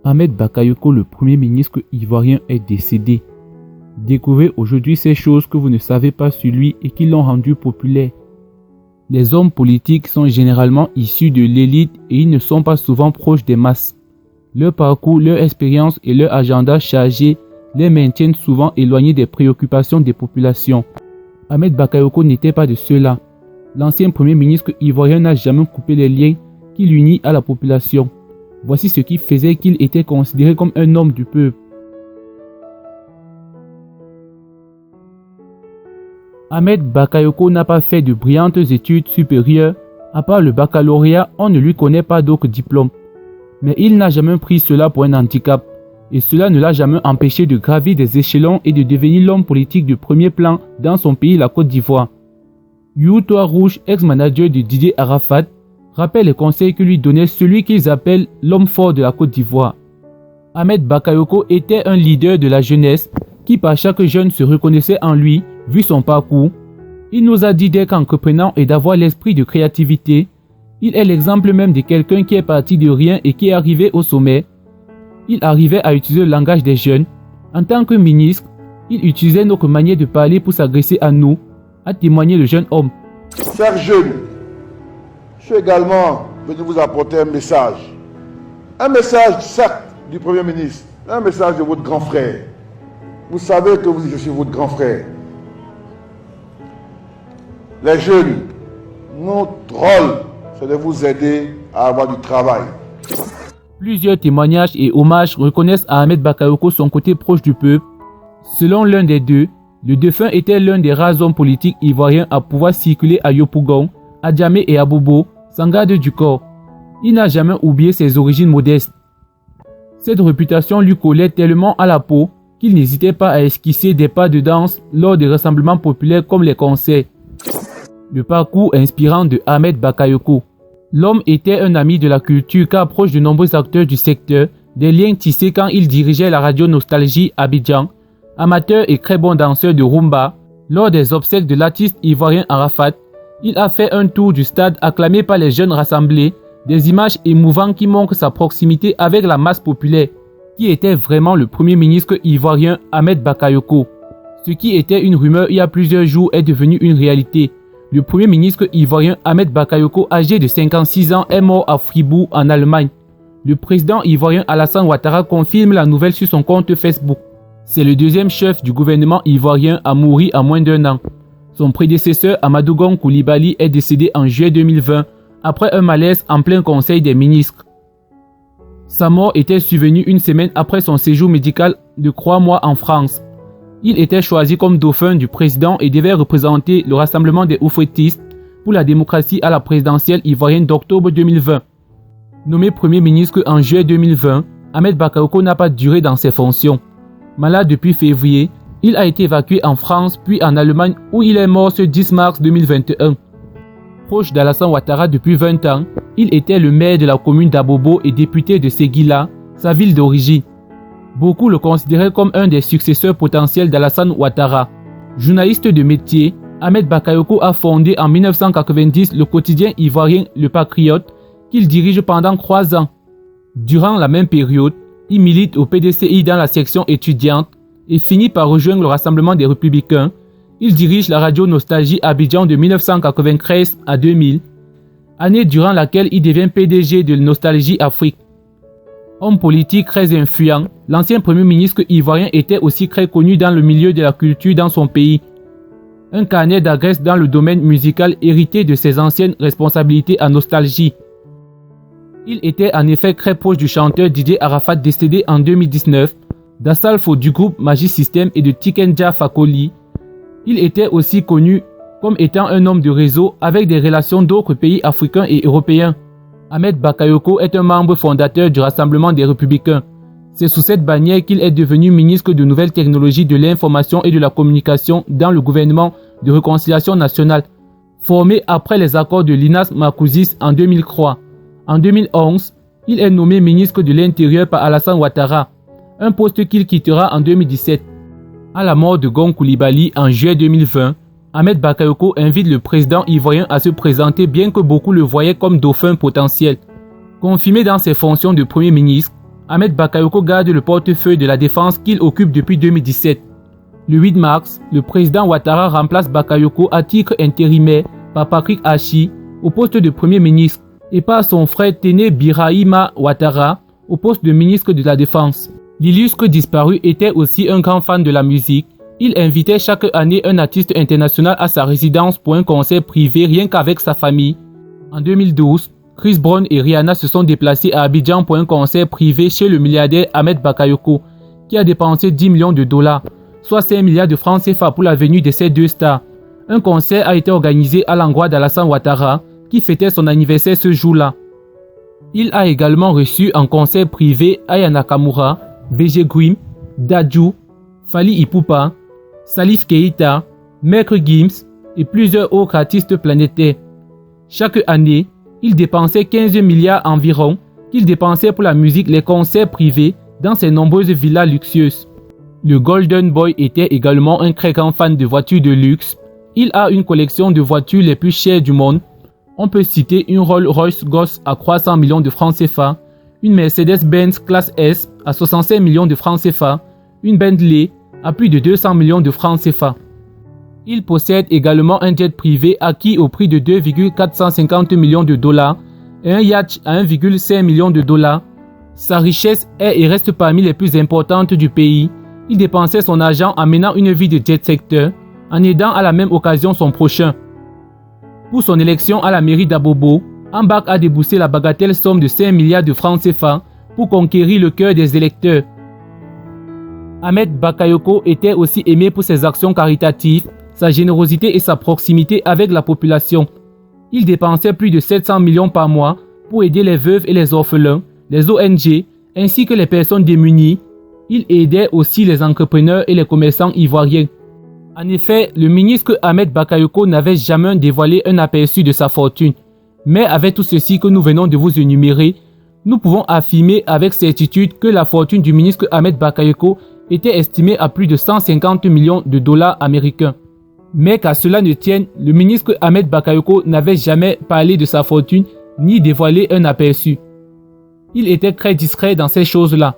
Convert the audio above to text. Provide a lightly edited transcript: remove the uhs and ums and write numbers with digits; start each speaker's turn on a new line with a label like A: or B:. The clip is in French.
A: Ahmed Bakayoko, le premier ministre ivoirien, est décédé. Découvrez aujourd'hui ces choses que vous ne savez pas sur lui et qui l'ont rendu populaire. Les hommes politiques sont généralement issus de l'élite et ils ne sont pas souvent proches des masses. Leur parcours, leur expérience et leur agenda chargé les maintiennent souvent éloignés des préoccupations des populations. Ahmed Bakayoko n'était pas de ceux-là. L'ancien premier ministre ivoirien n'a jamais coupé les liens qui l'unissent à la population. Voici ce qui faisait qu'il était considéré comme un homme du peuple. Ahmed Bakayoko n'a pas fait de brillantes études supérieures. À part le baccalauréat, on ne lui connaît pas d'autres diplômes. Mais il n'a jamais pris cela pour un handicap. Et cela ne l'a jamais empêché de gravir des échelons et de devenir l'homme politique de premier plan dans son pays, la Côte d'Ivoire. You Toit Rouge, ex-manager de Didier Arafat, rappelle les conseils que lui donnait celui qu'ils appellent l'homme fort de la Côte d'Ivoire. Ahmed Bakayoko était un leader de la jeunesse qui par chaque jeune se reconnaissait en lui, vu son parcours. Il nous a dit d'être entreprenant et d'avoir l'esprit de créativité. Il est l'exemple même de quelqu'un qui est parti de rien et qui est arrivé au sommet. Il arrivait à utiliser le langage des jeunes. En tant que ministre, il utilisait notre manière de parler pour s'adresser à nous, a témoigné le jeune homme.
B: Chers jeunes, je suis également venu vous apporter un message. Un message, certes, du Premier ministre, un message de votre grand frère. Vous savez que je suis votre grand frère. Les jeunes, notre rôle, c'est de vous aider à avoir du travail.
A: Plusieurs témoignages et hommages reconnaissent à Ahmed Bakayoko son côté proche du peuple. Selon l'un des deux, le défunt était l'un des rares hommes politiques ivoiriens à pouvoir circuler à Yopougon, à Djamé et à Bobo, sans garde du corps. Il n'a jamais oublié ses origines modestes. Cette réputation lui collait tellement à la peau qu'il n'hésitait pas à esquisser des pas de danse lors des rassemblements populaires comme les concerts. Le parcours inspirant de Ahmed Bakayoko. L'homme était un ami de la culture car proche de nombreux acteurs du secteur, des liens tissés quand il dirigeait la radio Nostalgie Abidjan, amateur et très bon danseur de rumba. Lors des obsèques de l'artiste ivoirien Arafat, il a fait un tour du stade acclamé par les jeunes rassemblés, des images émouvantes qui montrent sa proximité avec la masse populaire, qui était vraiment le premier ministre ivoirien Ahmed Bakayoko. Ce qui était une rumeur il y a plusieurs jours est devenu une réalité. Le premier ministre ivoirien Ahmed Bakayoko, âgé de 56 ans, est mort à Fribourg en Allemagne. Le président ivoirien Alassane Ouattara confirme la nouvelle sur son compte Facebook. C'est le deuxième chef du gouvernement ivoirien à mourir en moins d'un an. Son prédécesseur Amadou Gon Coulibaly est décédé en juillet 2020 après un malaise en plein conseil des ministres. Sa mort était survenue une semaine après son séjour médical de 3 mois en France. Il était choisi comme dauphin du président et devait représenter le rassemblement des oufouettistes pour la démocratie à la présidentielle ivoirienne d'octobre 2020. Nommé premier ministre en juillet 2020, Ahmed Bakayoko n'a pas duré dans ses fonctions. Malade depuis février, il a été évacué en France puis en Allemagne où il est mort ce 10 mars 2021. Proche d'Alassane Ouattara depuis 20 ans, il était le maire de la commune d'Abobo et député de Séguila, sa ville d'origine. Beaucoup le considéraient comme un des successeurs potentiels d'Alassane Ouattara. Journaliste de métier, Ahmed Bakayoko a fondé en 1990 le quotidien ivoirien Le Patriote qu'il dirige pendant 3 ans. Durant la même période, il milite au PDCI dans la section étudiante et finit par rejoindre le Rassemblement des Républicains. Il dirige la radio Nostalgie Abidjan de 1993 à 2000, année durant laquelle il devient PDG de Nostalgie Afrique. Homme politique très influent, l'ancien premier ministre ivoirien était aussi très connu dans le milieu de la culture dans son pays. Un carnet d'adresses dans le domaine musical hérité de ses anciennes responsabilités à Nostalgie. Il était en effet très proche du chanteur Didier Arafat décédé en 2019, d'Assalfo du groupe Magic System et de Tikenja Fakoli. Il était aussi connu comme étant un homme de réseau avec des relations d'autres pays africains et européens. Ahmed Bakayoko est un membre fondateur du Rassemblement des Républicains. C'est sous cette bannière qu'il est devenu ministre de Nouvelles Technologies de l'Information et de la Communication dans le gouvernement de réconciliation nationale, formé après les accords de Linas Marcouzis en 2003. En 2011, il est nommé ministre de l'Intérieur par Alassane Ouattara, un poste qu'il quittera en 2017. À la mort de Gon Coulibaly en juillet 2020, Ahmed Bakayoko invite le président ivoirien à se présenter bien que beaucoup le voyaient comme dauphin potentiel. Confirmé dans ses fonctions de premier ministre, Ahmed Bakayoko garde le portefeuille de la défense qu'il occupe depuis 2017. Le 8 mars, le président Ouattara remplace Bakayoko à titre intérimaire par Patrick Achi au poste de Premier ministre et par son frère Téné Birahima Ouattara au poste de ministre de la Défense. L'illustre disparu était aussi un grand fan de la musique. Il invitait chaque année un artiste international à sa résidence pour un concert privé rien qu'avec sa famille. En 2012, Chris Brown et Rihanna se sont déplacés à Abidjan pour un concert privé chez le milliardaire Ahmed Bakayoko, qui a dépensé 10 millions de dollars, soit 5 milliards de francs CFA pour la venue de ces deux stars. Un concert a été organisé à l'endroit d'Alassane Ouattara, qui fêtait son anniversaire ce jour-là. Il a également reçu en concert privé Aya Nakamura, VG Grimm, Dadju, Fally Ipupa, Salif Keita, Maître Gims et plusieurs autres artistes planétaires. Chaque année, il dépensait 15 milliards environ qu'il dépensait pour la musique, les concerts privés dans ses nombreuses villas luxueuses. Le Golden Boy était également un très grand fan de voitures de luxe. Il a une collection de voitures les plus chères du monde. On peut citer une Rolls-Royce Ghost à 300 millions de francs CFA, une Mercedes-Benz classe S à 65 millions de francs CFA, une Bentley à plus de 200 millions de francs CFA. Il possède également un jet privé acquis au prix de 2,450 millions de dollars et un yacht à 1,5 million de dollars. Sa richesse est et reste parmi les plus importantes du pays. Il dépensait son argent en menant une vie de jet-secteur, en aidant à la même occasion son prochain. Pour son élection à la mairie d'Abobo, Ambak a déboursé la bagatelle somme de 5 milliards de francs CFA pour conquérir le cœur des électeurs. Ahmed Bakayoko était aussi aimé pour ses actions caritatives, sa générosité et sa proximité avec la population. Il dépensait plus de 700 millions par mois pour aider les veuves et les orphelins, les ONG, ainsi que les personnes démunies. Il aidait aussi les entrepreneurs et les commerçants ivoiriens. En effet, le ministre Ahmed Bakayoko n'avait jamais dévoilé un aperçu de sa fortune. Mais avec tout ceci que nous venons de vous énumérer, nous pouvons affirmer avec certitude que la fortune du ministre Ahmed Bakayoko était estimée à plus de 150 millions de dollars américains. Mais qu'à cela ne tienne, le ministre Ahmed Bakayoko n'avait jamais parlé de sa fortune ni dévoilé un aperçu. Il était très discret dans ces choses-là.